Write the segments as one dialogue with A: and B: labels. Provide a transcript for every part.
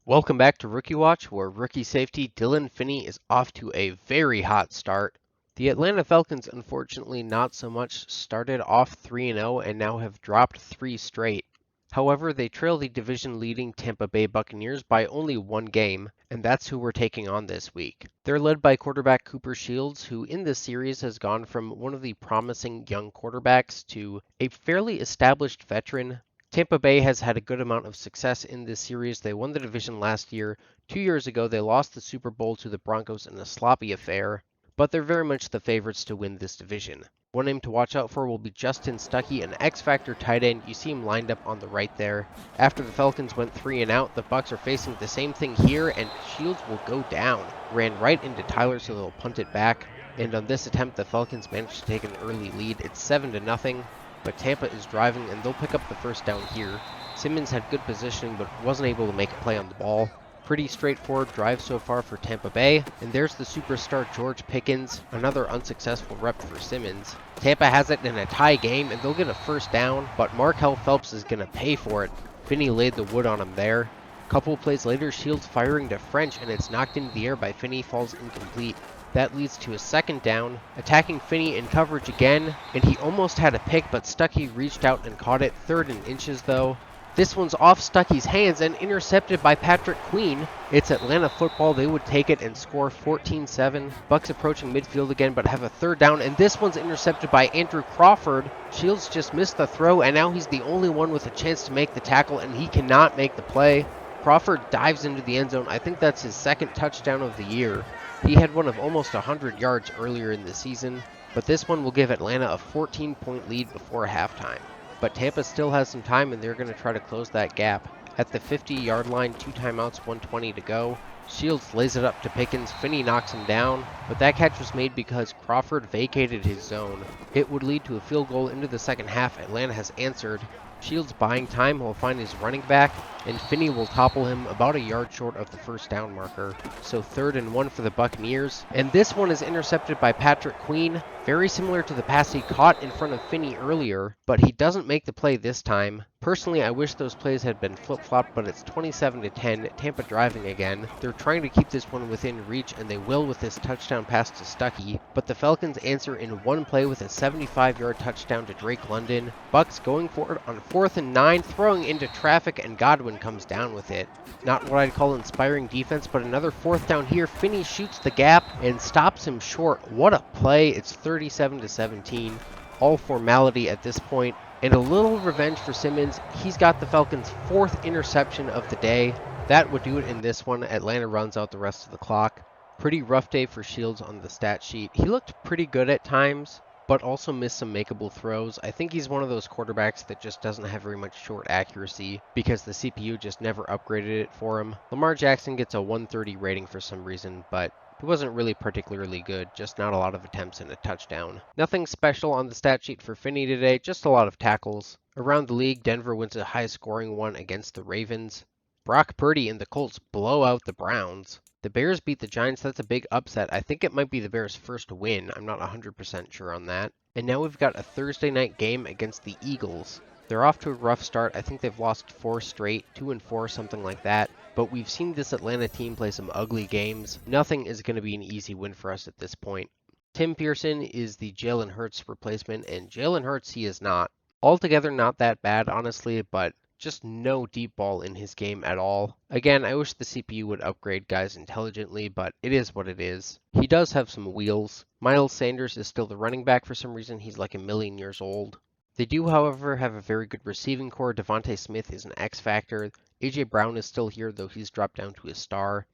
A: Welcome back to Rookie Watch, where rookie safety Dylan Finney is off to a very hot start. The Atlanta Falcons, unfortunately, not so much, started off 3-0 and now have dropped 3 straight. However, they trail the division-leading Tampa Bay Buccaneers by only 1 game, and that's who we're taking on this week. They're led by quarterback Cooper Shields, who in this series has gone from one of the promising young quarterbacks to a fairly established veteran. Tampa Bay has had a good amount of success in this series. They won the division last year. 2 years ago, they lost the Super Bowl to the Broncos in a sloppy affair, but they're very much the favorites to win this division. One name to watch out for will be Justin Stuckey, an X-Factor tight end. You see him lined up on the right there. After the Falcons went 3 and out, the Bucs are facing the same thing here, and Shields will go down. Ran right into Tyler, so they'll punt it back. And on this attempt, the Falcons managed to take an early lead. It's 7-0. But Tampa is driving, and they'll pick up the first down here. Simmons had good positioning, but wasn't able to make a play on the ball. Pretty straightforward drive so far for Tampa Bay. And there's the superstar George Pickens, another unsuccessful rep for Simmons. Tampa has it in a tie game, and they'll get a first down, but Markel Phelps is going to pay for it. Finney laid the wood on him there. Couple plays later, Shields firing to French, and it's knocked into the air by Finney, falls incomplete. That leads to a second down, attacking Finney in coverage again, and he almost had a pick, but Stuckey reached out and caught it. 3rd and inches though. This one's off Stuckey's hands and intercepted by Patrick Queen. It's Atlanta football. They would take it and score 14-7. Bucs approaching midfield again, but have a 3rd down, and this one's intercepted by Andrew Crawford. Shields just missed the throw, and now he's the only one with a chance to make the tackle, and he cannot make the play. Crawford dives into the end zone. I think that's his 2nd touchdown of the year. He had one of almost 100 yards earlier in the season, but this one will give Atlanta a 14-point lead before halftime. But Tampa still has some time, and they're going to try to close that gap. At the 50-yard line, 2 timeouts, 1:20 to go. Shields lays it up to Pickens. Finney knocks him down, but that catch was made because Crawford vacated his zone. It would lead to a field goal into the second half. Atlanta has answered. Shields buying time, he'll find his running back, and Finney will topple him about a yard short of the first down marker. So 3rd and 1 for the Buccaneers, and this one is intercepted by Patrick Queen. Very similar to the pass he caught in front of Finney earlier, but he doesn't make the play this time. Personally, I wish those plays had been flip-flopped, but it's 27-10, Tampa driving again. They're trying to keep this one within reach, and they will with this touchdown pass to Stuckey, but the Falcons answer in one play with a 75-yard touchdown to Drake London. Bucs going for it on 4th and 9, throwing into traffic, and Godwin comes down with it. Not what I'd call inspiring defense, but another 4th down here. Finney shoots the gap and stops him short. What a play. It's 37-17. All formality at this point. And a little revenge for Simmons. He's got the Falcons' 4th interception of the day. That would do it in this one. Atlanta runs out the rest of the clock. Pretty rough day for Shields on the stat sheet. He looked pretty good at times, but also missed some makeable throws. I think he's one of those quarterbacks that just doesn't have very much short accuracy because the CPU just never upgraded it for him. Lamar Jackson gets a 130 rating for some reason, but he wasn't really particularly good, just not a lot of attempts and a touchdown. Nothing special on the stat sheet for Finney today, just a lot of tackles. Around the league, Denver wins a high-scoring one against the Ravens. Brock Purdy and the Colts blow out the Browns. The Bears beat the Giants. That's a big upset. I think it might be the Bears' first win. I'm not 100% sure on that. And now we've got a Thursday night game against the Eagles. They're off to a rough start. I think they've lost 4 straight, 2-4, something like that. But we've seen this Atlanta team play some ugly games. Nothing is going to be an easy win for us at this point. Tim Pearson is the Jalen Hurts replacement, and Jalen Hurts he is not. Altogether not that bad, honestly, but just no deep ball in his game at all. Again, I wish the CPU would upgrade guys intelligently, but it is what it is. He does have some wheels. Miles Sanders is still the running back for some reason. He's like a million years old. They do, however, have a very good receiving core. Devontae Smith is an X-Factor. A.J. Brown is still here, though he's dropped down to a star.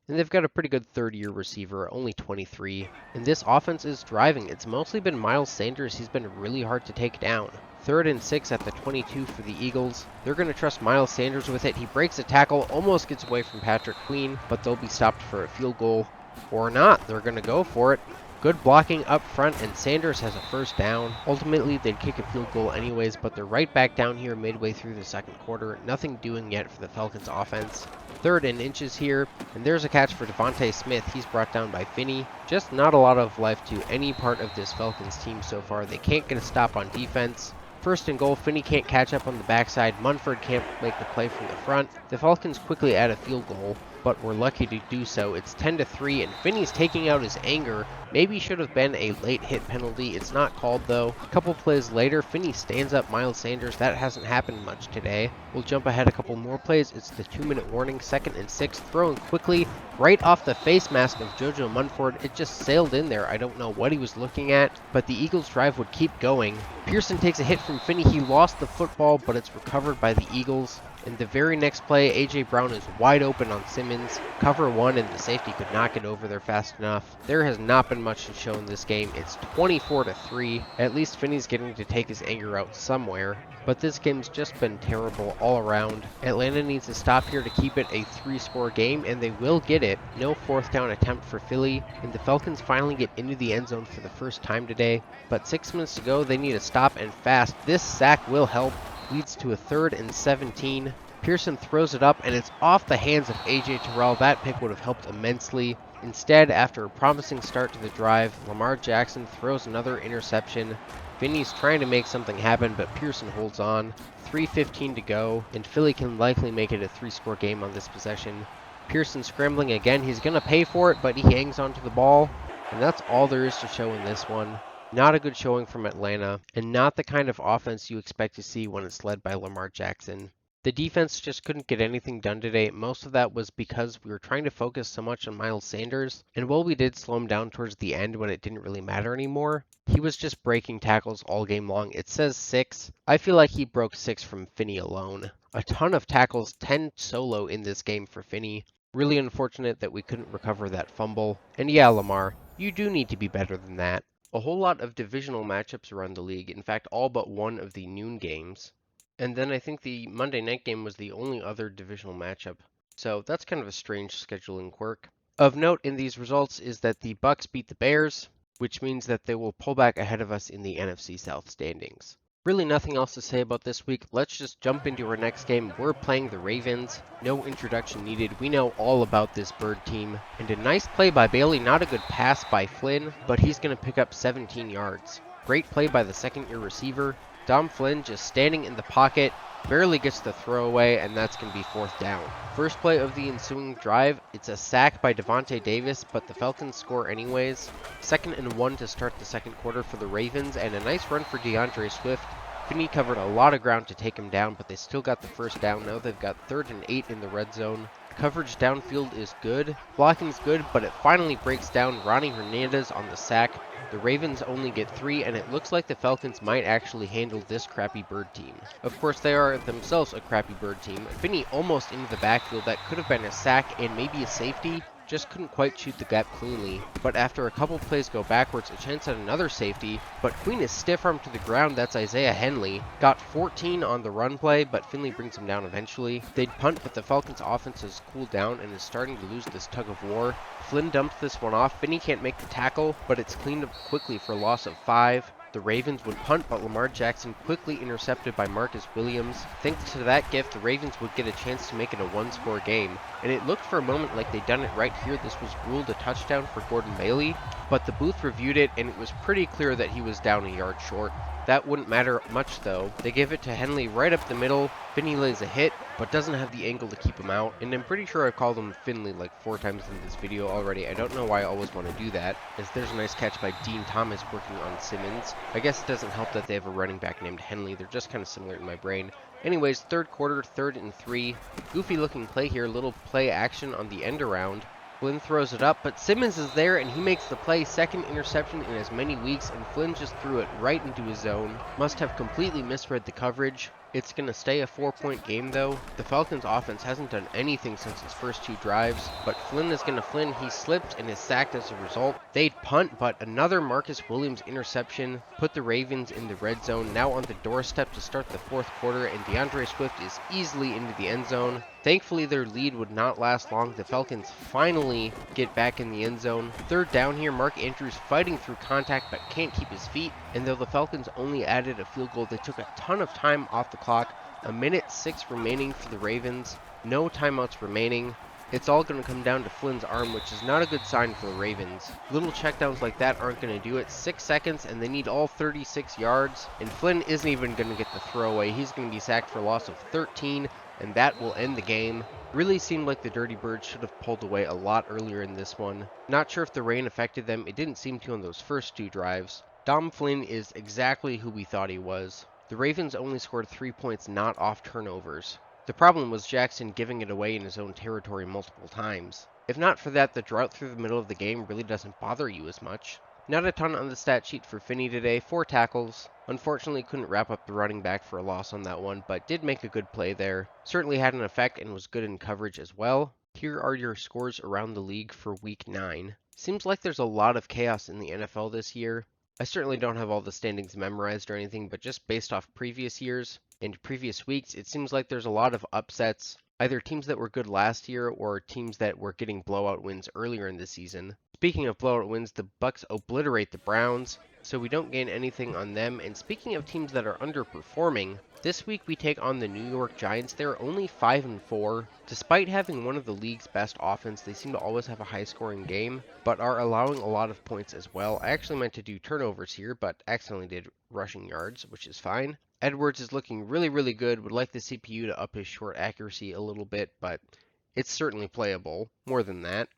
A: And they've got a pretty good 3rd-year receiver, only 23. And this offense is driving. It's mostly been Miles Sanders. He's been really hard to take down. 3rd and 6 at the 22 for the Eagles. They're going to trust Miles Sanders with it. He breaks a tackle, almost gets away from Patrick Queen, but they'll be stopped for a field goal. Or not. They're going to go for it. Good blocking up front, and Sanders has a first down. Ultimately, they'd kick a field goal anyways, but they're right back down here midway through the second quarter. Nothing doing yet for the Falcons offense. 3rd and inches here, and there's a catch for Devontae Smith. He's brought down by Finney. Just not a lot of life to any part of this Falcons team so far. They can't get a stop on defense. First and goal, Finney can't catch up on the backside. Munford can't make the play from the front. The Falcons quickly add a field goal, but we're lucky to do so. It's 10-3, and Finney's taking out his anger. Maybe should have been a late hit penalty. It's not called, though. A couple plays later, Finney stands up Miles Sanders. That hasn't happened much today. We'll jump ahead a couple more plays. It's the 2-minute warning, 2nd and 6, throwing quickly right off the face mask of JoJo Munford. It just sailed in there. I don't know what he was looking at, but the Eagles' drive would keep going. Pearson takes a hit from Finney. He lost the football, but it's recovered by the Eagles. In the very next play, A.J. Brown is wide open on Simmons. Cover one, and the safety could not get over there fast enough. There has not been much to show in this game. It's 24-3. At least Finney's getting to take his anger out somewhere. But this game's just been terrible all around. Atlanta needs to stop here to keep it a 3-score game, and they will get it. No 4th down attempt for Philly, and the Falcons finally get into the end zone for the first time today. But 6 minutes to go, they need to stop and fast. This sack will help. Leads to a 3rd and 17. Pearson throws it up, and it's off the hands of A.J. Terrell. That pick would have helped immensely. Instead, after a promising start to the drive, Lamar Jackson throws another interception. Finney's trying to make something happen, but Pearson holds on. 3:15 to go, and Philly can likely make it a 3-score game on this possession. Pearson scrambling again. He's going to pay for it, but he hangs onto the ball. And that's all there is to show in this one. Not a good showing from Atlanta, and not the kind of offense you expect to see when it's led by Lamar Jackson. The defense just couldn't get anything done today. Most of that was because we were trying to focus so much on Miles Sanders, and while we did slow him down towards the end when it didn't really matter anymore, he was just breaking tackles all game long. It says 6. I feel like he broke 6 from Finney alone. A ton of tackles, 10 solo in this game for Finney. Really unfortunate that we couldn't recover that fumble. And yeah, Lamar, you do need to be better than that. A whole lot of divisional matchups around the league, in fact all but one of the noon games. And then I think the Monday night game was the only other divisional matchup. So that's kind of a strange scheduling quirk. Of note in these results is that the Bucks beat the Bears, which means that they will pull back ahead of us in the NFC South standings. Really nothing else to say about this week. Let's just jump into our next game. We're playing the Ravens. No introduction needed. We know all about this Bird team. And a nice play by Bailey. Not a good pass by Flynn, but he's going to pick up 17 yards. Great play by the second-year receiver. Dom Flynn just standing in the pocket. Barely gets the throwaway, and that's going to be 4th down. First play of the ensuing drive, it's a sack by Devontae Davis, but the Falcons score anyways. 2nd and 1 to start the second quarter for the Ravens, and a nice run for DeAndre Swift. Finney covered a lot of ground to take him down, but they still got the first down. Now they've got 3rd and 8 in the red zone. Coverage downfield is good. Blocking's good, but it finally breaks down. Ronnie Hernandez on the sack. The Ravens only get 3, and it looks like the Falcons might actually handle this crappy Bird team. Of course, they are themselves a crappy Bird team. Finney almost into the backfield. That could have been a sack and maybe a safety. Just couldn't quite shoot the gap cleanly. But after a couple plays go backwards, a chance at another safety. But Queen is stiff-armed to the ground. That's Isaiah Henley. Got 14 on the run play, but Finley brings him down eventually. They'd punt, but the Falcons' offense has cooled down and is starting to lose this tug of war. Flynn dumps this one off. Finney can't make the tackle, but it's cleaned up quickly for a loss of 5. The Ravens would punt, but Lamar Jackson quickly intercepted by Marcus Williams. Thanks to that gift, the Ravens would get a chance to make it a 1-score game. And it looked for a moment like they'd done it right here. This was ruled a touchdown for Gordon Bailey, but the booth reviewed it, and it was pretty clear that he was down a yard short. That wouldn't matter much though. They give it to Henley right up the middle. Finney lays a hit, but doesn't have the angle to keep him out. And I'm pretty sure I've called him Finley like 4 times in this video already. I don't know why I always want to do that, as there's a nice catch by Dean Thomas working on Simmons. I guess it doesn't help that they have a running back named Henley. They're just kind of similar in my brain. Anyways, third quarter, 3rd and 3. Goofy looking play here, little play action on the end around. Flynn throws it up, but Simmons is there and he makes the play. 2nd interception in as many weeks, and Flynn just threw it right into his zone. Must have completely misread the coverage. It's going to stay a 4-point game though. The Falcons offense hasn't done anything since its first 2 drives, but Flynn is going to Flynn. He slipped and is sacked as a result. They'd punt, but another Marcus Williams interception put the Ravens in the red zone, now on the doorstep to start the 4th quarter, and DeAndre Swift is easily into the end zone. Thankfully, their lead would not last long. The Falcons finally get back in the end zone. 3rd down here, Mark Andrews fighting through contact but can't keep his feet. And though the Falcons only added a field goal, they took a ton of time off the clock. 1:06 remaining for the Ravens. No timeouts remaining. It's all going to come down to Flynn's arm, which is not a good sign for the Ravens. Little checkdowns like that aren't going to do it. 6 seconds, and they need all 36 yards. And Flynn isn't even going to get the throwaway. He's going to be sacked for a loss of 13, and that will end the game. Really seemed like the Dirty Birds should have pulled away a lot earlier in this one. Not sure if the rain affected them. It didn't seem to on those first 2 drives. Dom Flynn is exactly who we thought he was. The Ravens only scored 3 points not off turnovers. The problem was Jackson giving it away in his own territory multiple times. If not for that, the drought through the middle of the game really doesn't bother you as much. Not a ton on the stat sheet for Finney today, 4 tackles. Unfortunately, couldn't wrap up the running back for a loss on that one, but did make a good play there. Certainly had an effect and was good in coverage as well. Here are your scores around the league for Week 9. Seems like there's a lot of chaos in the NFL this year. I certainly don't have all the standings memorized or anything, but just based off previous years and previous weeks, it seems like there's a lot of upsets, either teams that were good last year or teams that were getting blowout wins earlier in the season. Speaking of blowout wins, the Bucks obliterate the Browns, so we don't gain anything on them. And speaking of teams that are underperforming, this week we take on the New York Giants. They're only 5-4. Despite having one of the league's best offense, they seem to always have a high-scoring game, but are allowing a lot of points as well. I actually meant to do turnovers here, but accidentally did rushing yards, which is fine. Edwards is looking really good. Would like the CPU to up his short accuracy a little bit, but it's certainly playable. More than that.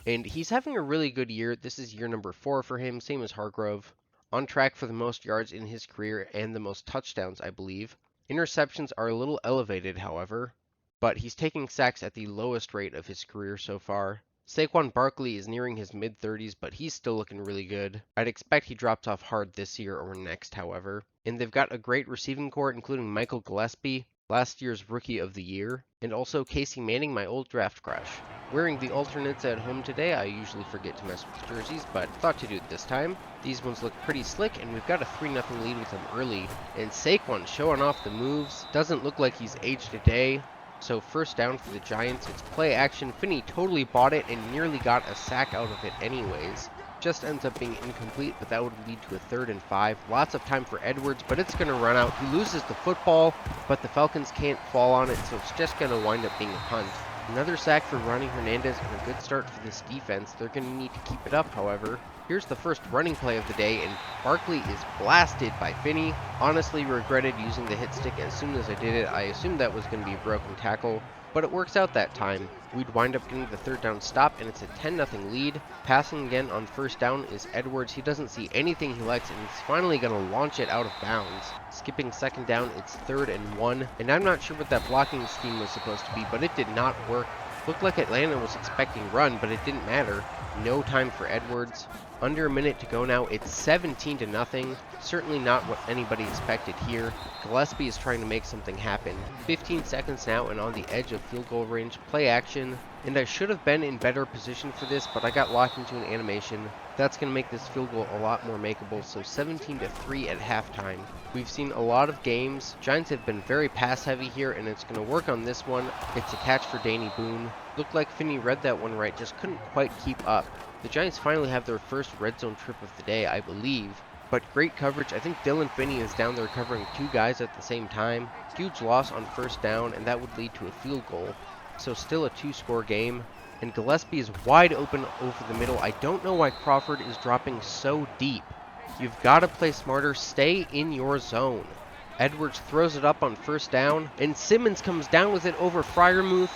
A: And he's having a really good year. This is year number 4 for him, same as Hargrove. On track for the most yards in his career and the most touchdowns, I believe. Interceptions are a little elevated, however, but he's taking sacks at the lowest rate of his career so far. Saquon Barkley is nearing his mid-30s, but he's still looking really good. I'd expect he drops off hard this year or next, however. And they've got a great receiving core, including Michael Gillespie, last year's Rookie of the Year, and also Casey Manning, my old draft crush. Wearing the alternates at home today. I usually forget to mess with jerseys, but thought to do it this time. These ones look pretty slick, and we've got a 3-0 lead with them early. And Saquon showing off the moves. Doesn't look like he's aged a day. So first down for the Giants. It's play action. Finney totally bought it and nearly got a sack out of it anyways. Just ends up being incomplete, but that would lead to a 3rd and 5. Lots of time for Edwards, but it's going to run out. He loses the football, but the Falcons can't fall on it, so it's just going to wind up being a punt. Another sack for Ronnie Hernandez and a good start for this defense. They're going to need to keep it up, however. Here's the first running play of the day, and Barkley is blasted by Finney. Honestly regretted using the hit stick as soon as I did it. I assumed that was going to be a broken tackle, but it works out that time. We'd wind up getting the 3rd down stop, and it's a 10-0 lead. Passing again on first down is Edwards. He doesn't see anything he likes, and he's finally going to launch it out of bounds. Skipping 2nd down, it's 3rd and 1, and I'm not sure what that blocking scheme was supposed to be, but it did not work. Looked like Atlanta was expecting run, but it didn't matter. No time for Edwards. Under a minute to go now. It's 17-0. Certainly not what anybody expected here. Gillespie is trying to make something happen. 15 seconds now and on the edge of field goal range. Play action. And I should have been in better position for this, but I got locked into an animation. That's going to make this field goal a lot more makeable, so 17-3 at halftime. We've seen a lot of games. Giants have been very pass heavy here, and it's going to work on this one. It's a catch for Danny Boone. Looked like Finney read that one right, just couldn't quite keep up. The Giants finally have their first red zone trip of the day, I believe. But great coverage. I think Dylan Finney is down there covering 2 guys at the same time. Huge loss on first down, and that would lead to a field goal. So still a 2-score game. And Gillespie is wide open over the middle. I don't know why Crawford is dropping so deep. You've got to play smarter. Stay in your zone. Edwards throws it up on first down, and Simmons comes down with it over Freiermuth.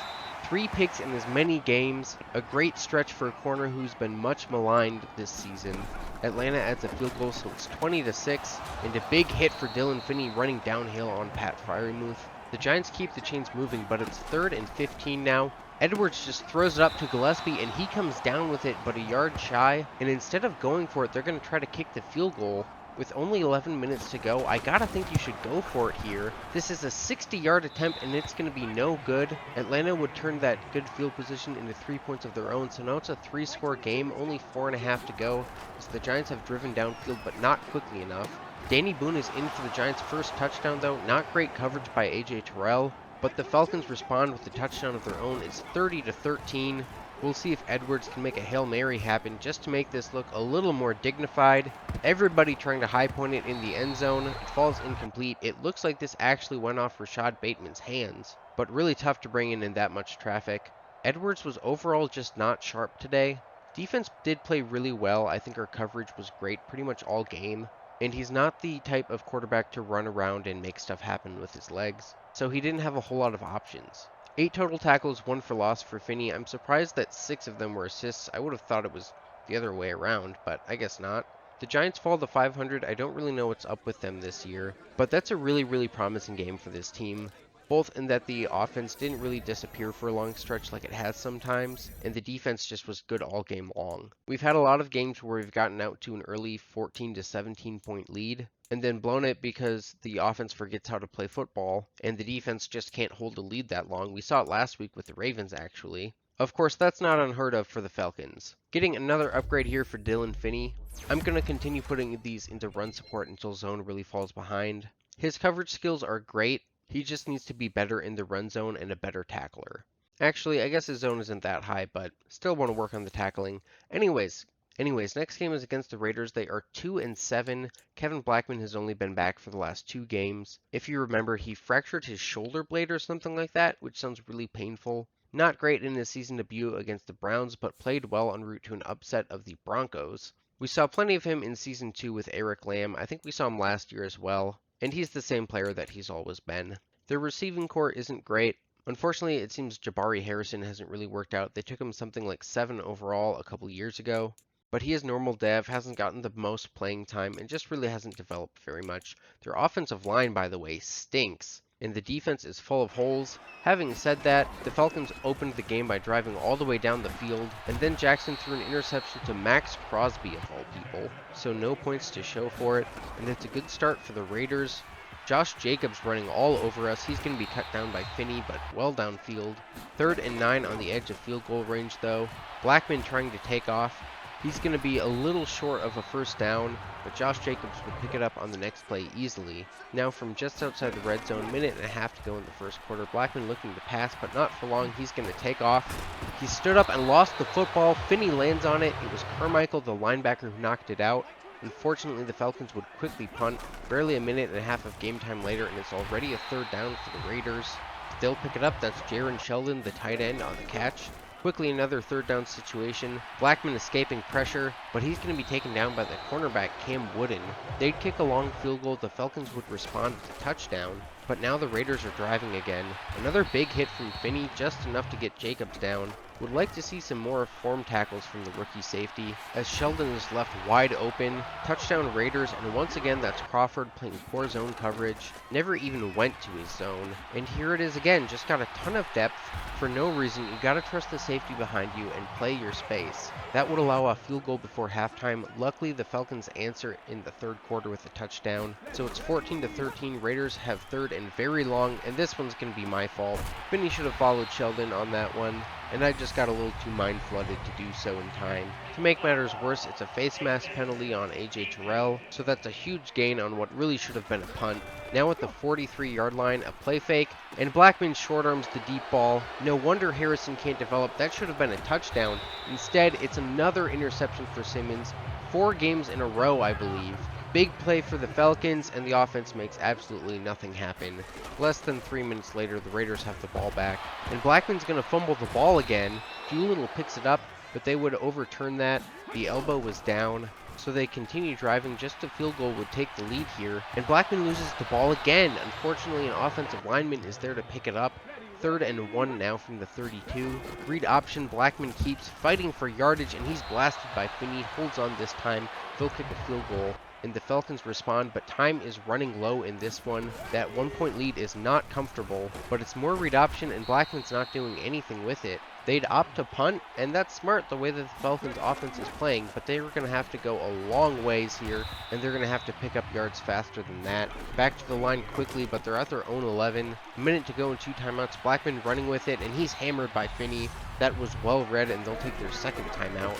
A: 3 picks in as many games. A great stretch for a corner who's been much maligned this season. Atlanta adds a field goal, so it's 20-6, and a big hit for Dylan Finney running downhill on Pat Freiermuth. The Giants keep the chains moving, but it's 3rd and 15 now. Edwards just throws it up to Gillespie, and he comes down with it, but a yard shy. And instead of going for it, they're going to try to kick the field goal. With only 11 minutes to go, I gotta think you should go for it here. This is a 60-yard attempt, and it's going to be no good. Atlanta would turn that good field position into 3 points of their own, so now it's a 3-score game, only 4.5 to go. So the Giants have driven downfield, but not quickly enough. Danny Boone is in for the Giants' first touchdown, though. Not great coverage by A.J. Terrell, but the Falcons respond with a touchdown of their own. It's 30-13. We'll see if Edwards can make a Hail Mary happen just to make this look a little more dignified. Everybody trying to high point it in the end zone. It falls incomplete. It looks like this actually went off Rashad Bateman's hands, but really tough to bring in that much traffic. Edwards was overall just not sharp today. Defense did play really well. I think our coverage was great pretty much all game. And he's not the type of quarterback to run around and make stuff happen with his legs. So he didn't have a whole lot of options. 8 total tackles, 1 for loss for Finney. I'm surprised that 6 of them were assists. I would have thought it was the other way around, but I guess not. The Giants fall to 500. I don't really know what's up with them this year, but that's a really promising game for this team. Both in that the offense didn't really disappear for a long stretch like it has sometimes, and the defense just was good all game long. We've had a lot of games where we've gotten out to an early 14 to 17 point lead, and then blown it because the offense forgets how to play football, and the defense just can't hold a lead that long. We saw it last week with the Ravens, actually. Of course, that's not unheard of for the Falcons. Getting another upgrade here for Dylan Finney. I'm going to continue putting these into run support until zone really falls behind. His coverage skills are great. He just needs to be better in the run zone and a better tackler. Actually, I guess his zone isn't that high, but still want to work on the tackling. Anyways, next game is against the Raiders. They are 2-7. Kevin Blackman has only been back for the last 2 games. If you remember, he fractured his shoulder blade or something like that, which sounds really painful. Not great in his season debut against the Browns, but played well en route to an upset of the Broncos. We saw plenty of him in Season 2 with Eric Lamb. I think we saw him last year as well. And he's the same player that he's always been. Their receiving core isn't great. Unfortunately, it seems Jabari Harrison hasn't really worked out. They took him something like 7 overall a couple years ago. But he is normal dev, hasn't gotten the most playing time, and just really hasn't developed very much. Their offensive line, by the way, stinks. And the defense is full of holes. Having said that, the Falcons opened the game by driving all the way down the field, and then Jackson threw an interception to Max Crosby of all people, so no points to show for it, and it's a good start for the Raiders. Josh Jacobs running all over us. He's going to be cut down by Finney, but well downfield. 3rd and 9 on the edge of field goal range though. Blackman trying to take off. He's going to be a little short of a first down, but Josh Jacobs would pick it up on the next play easily. Now from just outside the red zone, minute and a half to go in the first quarter. Blackman looking to pass, but not for long. He's going to take off. He stood up and lost the football. Finney lands on it. It was Carmichael, the linebacker, who knocked it out. Unfortunately, the Falcons would quickly punt. Barely a minute and a half of game time later, and it's already a 3rd down for the Raiders. They'll pick it up. That's Jaron Sheldon, the tight end, on the catch. Quickly another 3rd down situation. Blackman escaping pressure, but he's going to be taken down by the cornerback Cam Wooden. They'd kick a long field goal. The Falcons would respond with a touchdown, but now the Raiders are driving again. Another big hit from Finney, just enough to get Jacobs down. Would like to see some more form tackles from the rookie safety, as Sheldon is left wide open. Touchdown Raiders, and once again that's Crawford playing poor zone coverage. Never even went to his zone. And here it is again, just got a ton of depth. For no reason, you gotta trust the safety behind you and play your space. That would allow a field goal before halftime. Luckily, the Falcons answer in the 3rd quarter with a touchdown. So it's 14-13. Raiders have 3rd and very long, and this one's gonna be my fault. Finney should have followed Sheldon on that one, and I just got a little too mind-flooded to do so in time. To make matters worse, it's a face mask penalty on AJ Terrell, so that's a huge gain on what really should have been a punt. Now at the 43-yard line, a play fake, and Blackman short arms the deep ball. No wonder Harrison can't develop. That should have been a touchdown. Instead, it's another interception for Simmons. 4 games in a row, I believe. Big play for the Falcons, and the offense makes absolutely nothing happen. Less than 3 minutes later, the Raiders have the ball back, and Blackman's going to fumble the ball again. Doolittle picks it up, but they would overturn that. The elbow was down, so they continue driving. Just a field goal would take the lead here, and Blackman loses the ball again. Unfortunately, an offensive lineman is there to pick it up. 3rd and 1 now from the 32. Read option, Blackman keeps fighting for yardage, and he's blasted by Finney. Holds on this time. They'll kick a field goal, and the Falcons respond, but time is running low in this one. That 1-point lead is not comfortable, but it's more read option, and Blackman's not doing anything with it. They'd opt to punt, and that's smart the way that the Falcons offense is playing, but they were going to have to go a long ways here, and they're going to have to pick up yards faster than that. Back to the line quickly, but they're at their own 11. A minute to go and 2 timeouts. Blackman running with it, and he's hammered by Finney. That was well read, and they'll take their 2nd timeout.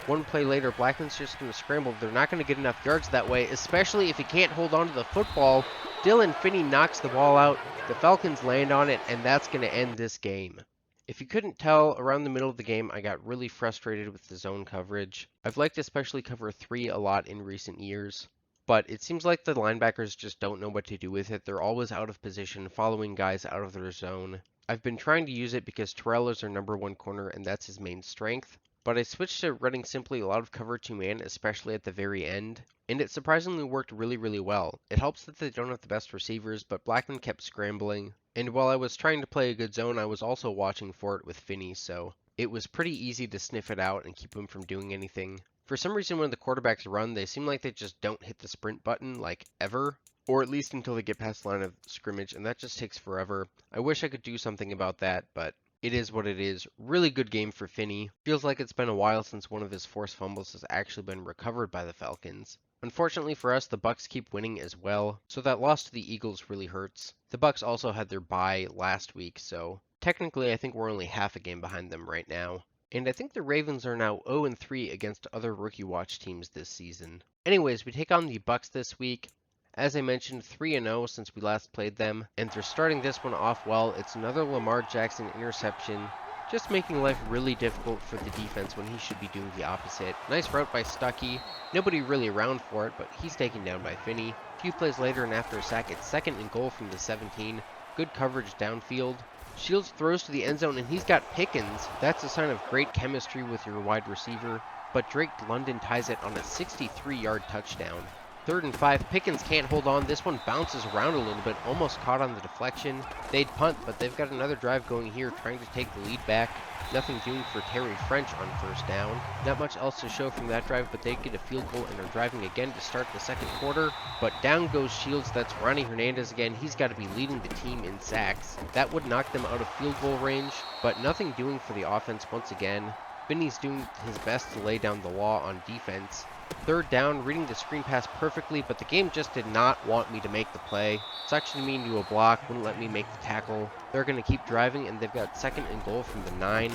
A: 1 play later, Blackman's just going to scramble. They're not going to get enough yards that way, especially if he can't hold on to the football. Dylan Finney knocks the ball out. The Falcons land on it, and that's going to end this game. If you couldn't tell, around the middle of the game, I got really frustrated with the zone coverage. I've liked to especially cover 3 a lot in recent years, but it seems like the linebackers just don't know what to do with it. They're always out of position, following guys out of their zone. I've been trying to use it because Terrell is our #1 corner and that's his main strength, but I switched to running simply a lot of cover 2 man, especially at the very end, and it surprisingly worked really well. It helps that they don't have the best receivers, but Blackman kept scrambling, and while I was trying to play a good zone, I was also watching for it with Finney, so it was pretty easy to sniff it out and keep him from doing anything. For some reason, when the quarterbacks run, they seem like they just don't hit the sprint button, like, ever, or at least until they get past the line of scrimmage, and that just takes forever. I wish I could do something about that, but it is what it is. Really good game for Finney. Feels like it's been a while since one of his forced fumbles has actually been recovered by the Falcons. Unfortunately for us, the Bucks keep winning as well, so that loss to the Eagles really hurts. The Bucks also had their bye last week, so technically I think we're only half a game behind them right now. And I think the Ravens are now 0-3 against other Rookie Watch teams this season. Anyways, we take on the Bucks this week. As I mentioned, 3-0 since we last played them, and they're starting this one off well. It's another Lamar Jackson interception, just making life really difficult for the defense when he should be doing the opposite. Nice route by Stuckey. Nobody really around for it, but he's taken down by Finney. A few plays later and after a sack, it's 2nd and goal from the 17. Good coverage downfield. Shields throws to the end zone, and he's got Pickens. That's a sign of great chemistry with your wide receiver, but Drake London ties it on a 63-yard touchdown. 3rd and 5, Pickens can't hold on. This one bounces around a little bit, almost caught on the deflection. They'd punt, but they've got another drive going here, trying to take the lead back. Nothing doing for Terry French on 1st down. Not much else to show from that drive, but they get a field goal and are driving again to start the 2nd quarter. But down goes Shields. That's Ronnie Hernandez again. He's got to be leading the team in sacks. That would knock them out of field goal range, but nothing doing for the offense once again. Finney's doing his best to lay down the law on defense. 3rd down, reading the screen pass perfectly, but the game just did not want me to make the play. Suctioned me into a block, wouldn't let me make the tackle. They're going to keep driving, and they've got 2nd and goal from the 9.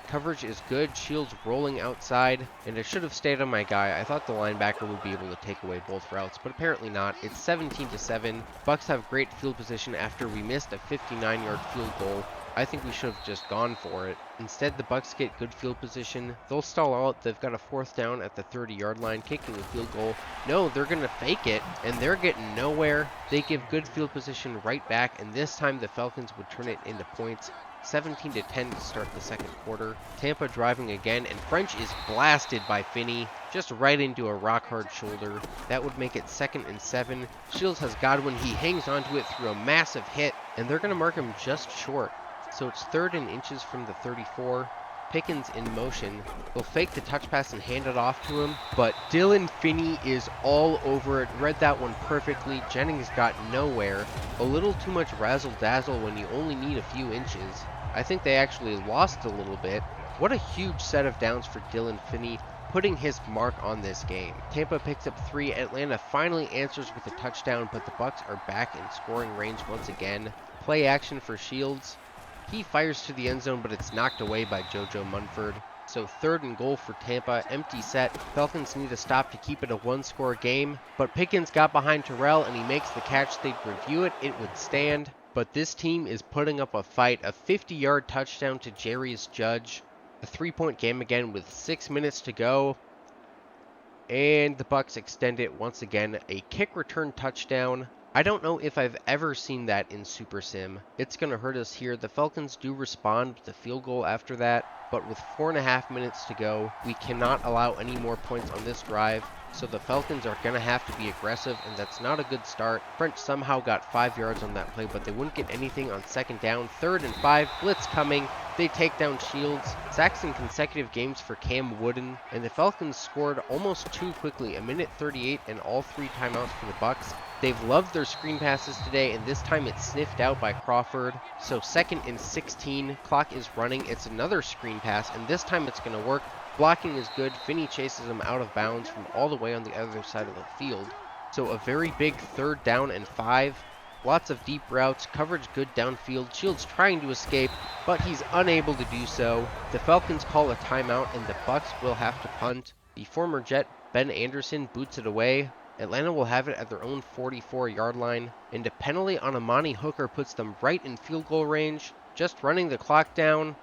A: Coverage is good, Shields rolling outside, and I should have stayed on my guy. I thought the linebacker would be able to take away both routes, but apparently not. It's 17-7. Bucks have great field position after we missed a 59-yard field goal. I think we should have just gone for it. Instead, the Bucks get good field position. They'll stall out. They've got a 4th down at the 30-yard line, kicking a field goal. No, they're going to fake it, and they're getting nowhere. They give good field position right back, and this time the Falcons would turn it into points. 17-10 to start the 2nd quarter. Tampa driving again, and French is blasted by Finney, just right into a rock-hard shoulder. That would make it 2nd and 7. Shields has Godwin. He hangs onto it through a massive hit, and they're going to mark him just short. So it's 3rd and inches from the 34. Pickens in motion. They'll fake the touch pass and hand it off to him, but Dylan Finney is all over it. Read that one perfectly. Jennings got nowhere. A little too much razzle-dazzle when you only need a few inches. I think they actually lost a little bit. What a huge set of downs for Dylan Finney, putting his mark on this game. Tampa picks up 3. Atlanta finally answers with a touchdown, but the Bucks are back in scoring range once again. Play action for Shields. He fires to the end zone, but it's knocked away by JoJo Munford. So 3rd and goal for Tampa, empty set. Falcons need a stop to keep it a 1-score game, but Pickens got behind Terrell and he makes the catch. They'd review it, it would stand, but this team is putting up a fight. A 50-yard touchdown to Jarius Judge. A 3-point game again with 6 minutes to go. And the Bucks extend it once again. A kick return touchdown. I don't know if I've ever seen that in Super Sim. It's going to hurt us here. The Falcons do respond with a field goal after that, but with 4.5 minutes to go, we cannot allow any more points on this drive. So the Falcons are going to have to be aggressive, and that's not a good start. French somehow got 5 yards on that play, but they wouldn't get anything on 2nd down. 3rd and 5, blitz coming. They take down Shields. Sacks in consecutive games for Cam Wooden, and the Falcons scored almost too quickly. 1:38 and all 3 timeouts for the Bucks. They've loved their screen passes today, and this time it's sniffed out by Crawford. So 2nd and 16, clock is running. It's another screen pass, and this time it's going to work. Blocking is good. Finney chases him out of bounds from all the way on the other side of the field. So a very big 3rd down and 5. Lots of deep routes, coverage good downfield. Shields trying to escape, but he's unable to do so. The Falcons call a timeout, and the Bucks will have to punt. The former Jet, Ben Anderson, boots it away. Atlanta will have it at their own 44-yard line, and a penalty on Amani Hooker puts them right in field goal range, just running the clock down,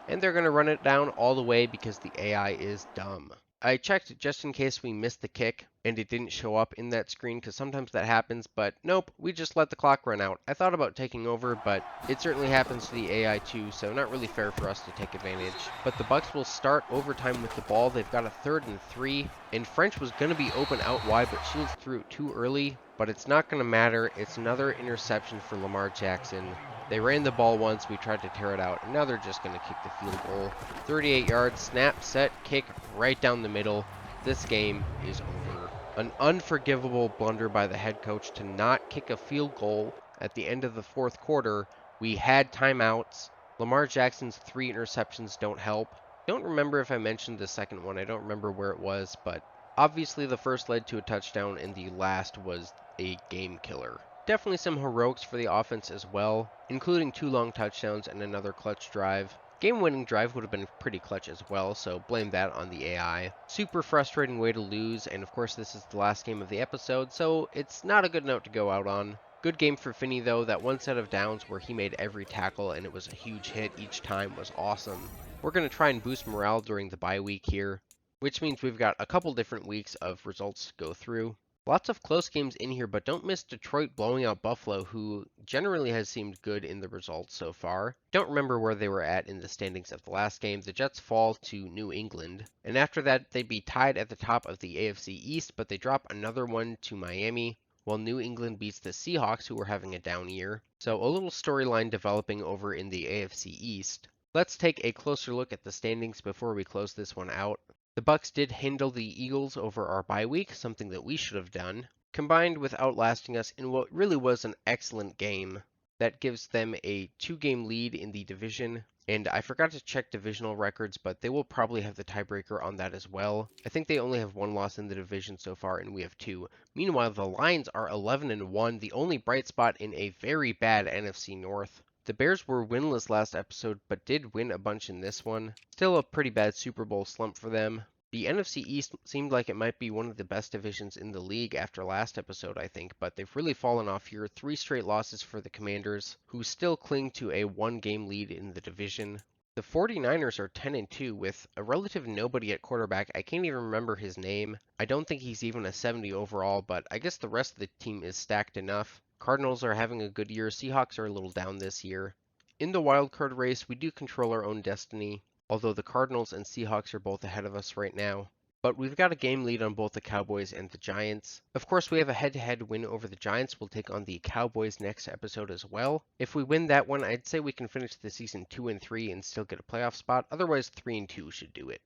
A: and they're going to run it down all the way because the AI is dumb. I checked just in case we missed the kick and it didn't show up in that screen because sometimes that happens, but nope, we just let the clock run out. I thought about taking over, but it certainly happens to the AI too, so not really fair for us to take advantage. But the Bucks will start overtime with the ball. They've got a 3rd and 3, and French was going to be open out wide, but Shields threw it too early, but it's not going to matter. It's another interception for Lamar Jackson. They ran the ball once, we tried to tear it out, and now they're just going to kick the field goal. 38 yards, snap, set, kick, right down the middle. This game is over. An unforgivable blunder by the head coach to not kick a field goal at the end of the 4th quarter. We had timeouts. Lamar Jackson's 3 interceptions don't help. Don't remember if I mentioned the second one. I don't remember where it was, but obviously the first led to a touchdown and the last was a game killer. Definitely some heroics for the offense as well, including 2 long touchdowns and another clutch drive. Game-winning drive would have been pretty clutch as well, so blame that on the AI. Super frustrating way to lose, and of course this is the last game of the episode, so it's not a good note to go out on. Good game for Finney though. That one set of downs where he made every tackle and it was a huge hit each time was awesome. We're going to try and boost morale during the bye week here, which means we've got a couple different weeks of results to go through. Lots of close games in here, but don't miss Detroit blowing out Buffalo, who generally has seemed good in the results so far. Don't remember where they were at in the standings of the last game. The Jets fall to New England, and after that they'd be tied at the top of the AFC East, but they drop another one to Miami, while New England beats the Seahawks, who were having a down year. So a little storyline developing over in the AFC East. Let's take a closer look at the standings before we close this one out. The Bucks did handle the Eagles over our bye week, something that we should have done, combined with outlasting us in what really was an excellent game. That gives them a 2-game lead in the division, and I forgot to check divisional records, but they will probably have the tiebreaker on that as well. I think they only have 1 loss in the division so far, and we have 2. Meanwhile, the Lions are 11-1, the only bright spot in a very bad NFC North. The Bears were winless last episode, but did win a bunch in this one. Still a pretty bad Super Bowl slump for them. The NFC East seemed like it might be one of the best divisions in the league after last episode, I think, but they've really fallen off here. 3 straight losses for the Commanders, who still cling to a 1-game lead in the division. The 49ers are 10-2 with a relative nobody at quarterback. I can't even remember his name. I don't think he's even a 70 overall, but I guess the rest of the team is stacked enough. Cardinals are having a good year. Seahawks are a little down this year. In the wildcard race, we do control our own destiny, although the Cardinals and Seahawks are both ahead of us right now. But we've got a game lead on both the Cowboys and the Giants. Of course, we have a head-to-head win over the Giants. We'll take on the Cowboys next episode as well. If we win that one, I'd say we can finish the season 2-3 and still get a playoff spot. Otherwise, 3-2 should do it.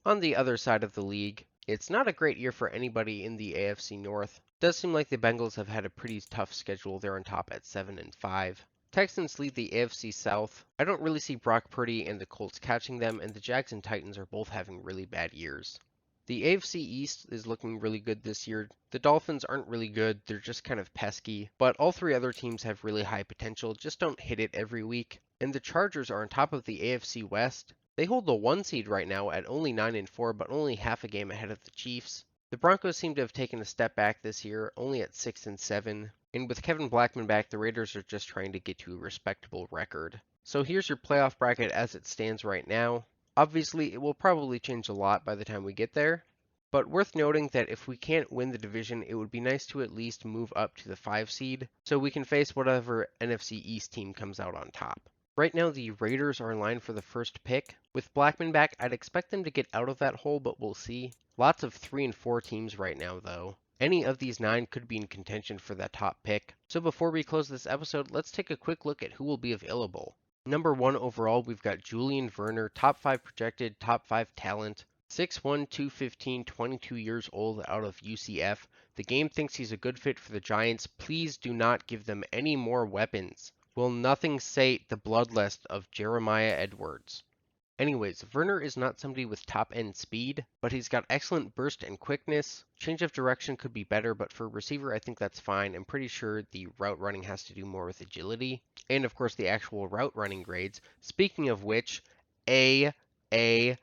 A: On the other side of the league, it's not a great year for anybody in the AFC North. It does seem like the Bengals have had a pretty tough schedule. They're on top at 7-5. Texans lead the AFC South. I don't really see Brock Purdy and the Colts catching them, and the Jags and Titans are both having really bad years. The AFC East is looking really good this year. The Dolphins aren't really good, they're just kind of pesky, but all 3 other teams have really high potential, just don't hit it every week. And the Chargers are on top of the AFC West. They hold the 1 seed right now at only 9-4, but only half a game ahead of the Chiefs. The Broncos seem to have taken a step back this year, only at 6-7. And with Kevin Blackman back, the Raiders are just trying to get to a respectable record. So here's your playoff bracket as it stands right now. Obviously, it will probably change a lot by the time we get there, but worth noting that if we can't win the division, it would be nice to at least move up to the 5 seed, so we can face whatever NFC East team comes out on top. Right now, the Raiders are in line for the first pick. With Blackman back, I'd expect them to get out of that hole, but we'll see. Lots of 3 and 4 teams right now, though. Any of these 9 could be in contention for that top pick. So before we close this episode, let's take a quick look at who will be available. Number 1 overall, we've got Julian Verner, top 5 projected, top 5 talent. 6'1", 215, 22 years old out of UCF. The game thinks he's a good fit for the Giants. Please do not give them any more weapons. Will nothing sate the bloodlust of Jeremiah Edwards? Anyways, Verner is not somebody with top-end speed, but he's got excellent burst and quickness. Change of direction could be better, but for receiver, I think that's fine. I'm pretty sure the route running has to do more with agility. And, of course, the actual route running grades. Speaking of which, he's an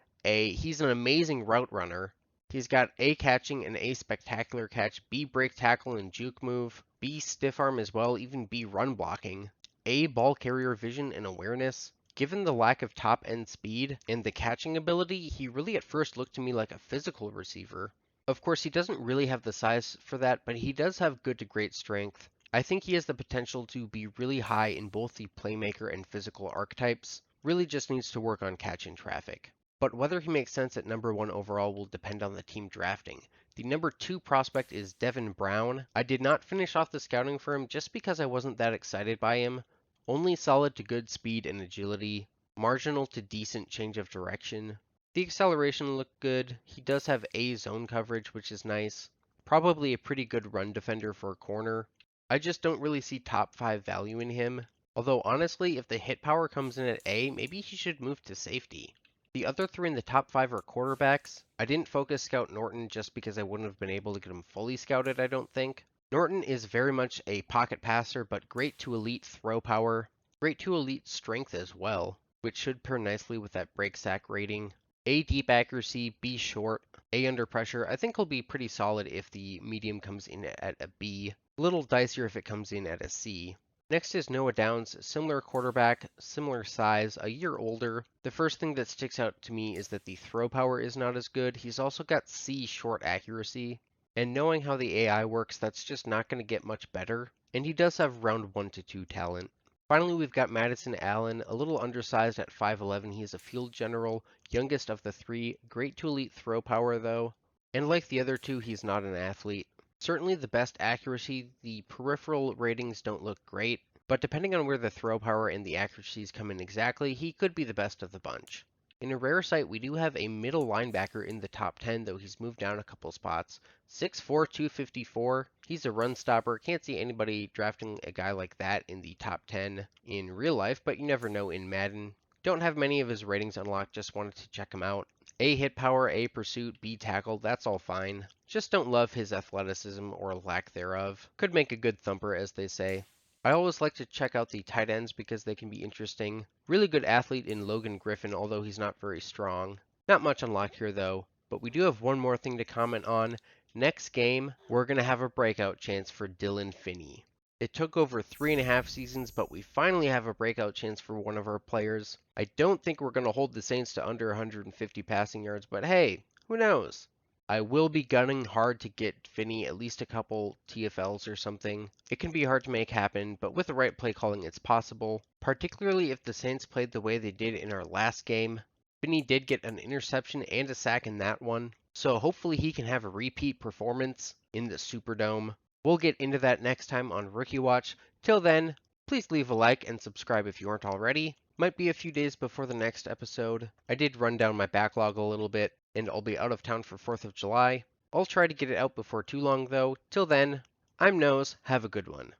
A: amazing route runner. He's got A catching and A spectacular catch, B break tackle and juke move, B stiff arm as well, even B run blocking, A ball carrier vision and awareness. Given the lack of top-end speed and the catching ability, he really at first looked to me like a physical receiver. Of course, he doesn't really have the size for that, but he does have good to great strength. I think he has the potential to be really high in both the playmaker and physical archetypes. Really just needs to work on catching traffic. But whether he makes sense at number 1 overall will depend on the team drafting. The number 2 prospect is Devin Brown. I did not finish off the scouting for him just because I wasn't that excited by him. Only solid to good speed and agility, marginal to decent change of direction. The acceleration looked good. He does have A zone coverage, which is nice. Probably a pretty good run defender for a corner. I just don't really see top 5 value in him. Although honestly, if the hit power comes in at A, maybe he should move to safety. The other 3 in the top 5 are quarterbacks. I didn't focus scout Norton just because I wouldn't have been able to get him fully scouted, I don't think. Norton is very much a pocket passer, but great to elite throw power. Great to elite strength as well, which should pair nicely with that break sack rating. A deep accuracy, B short, A under pressure. I think he'll be pretty solid if the medium comes in at a B. A little dicier if it comes in at a C. Next is Noah Downs, similar quarterback, similar size, a year older. The first thing that sticks out to me is that the throw power is not as good. He's also got C short accuracy. And knowing how the AI works, that's just not going to get much better. And he does have round 1 to 2 talent. Finally, we've got Madison Allen, a little undersized at 5'11". He is a field general, youngest of the 3. Great to elite throw power though. And like the other 2, he's not an athlete. Certainly the best accuracy, the peripheral ratings don't look great, but depending on where the throw power and the accuracies come in exactly, he could be the best of the bunch. In a rare sight, we do have a middle linebacker in the top 10, though he's moved down a couple spots. 6'4", 254. He's a run stopper. Can't see anybody drafting a guy like that in the top 10 in real life, but you never know in Madden. Don't have many of his ratings unlocked, just wanted to check him out. A hit power, A pursuit, B tackle, that's all fine. Just don't love his athleticism or lack thereof. Could make a good thumper, as they say. I always like to check out the tight ends because they can be interesting. Really good athlete in Logan Griffin, although he's not very strong. Not much unlocked here though, but we do have one more thing to comment on. Next game, we're going to have a breakout chance for Dylan Finney. It took over 3.5 seasons, but we finally have a breakout chance for one of our players. I don't think we're going to hold the Saints to under 150 passing yards, but hey, who knows? I will be gunning hard to get Finney at least a couple TFLs or something. It can be hard to make happen, but with the right play calling, it's possible. Particularly if the Saints played the way they did in our last game. Finney did get an interception and a sack in that one, so hopefully he can have a repeat performance in the Superdome. We'll get into that next time on Rookie Watch. Till then, please leave a like and subscribe if you aren't already. Might be a few days before the next episode. I did run down my backlog a little bit, and I'll be out of town for 4th of July. I'll try to get it out before too long though. Till then, I'm Nose, have a good one.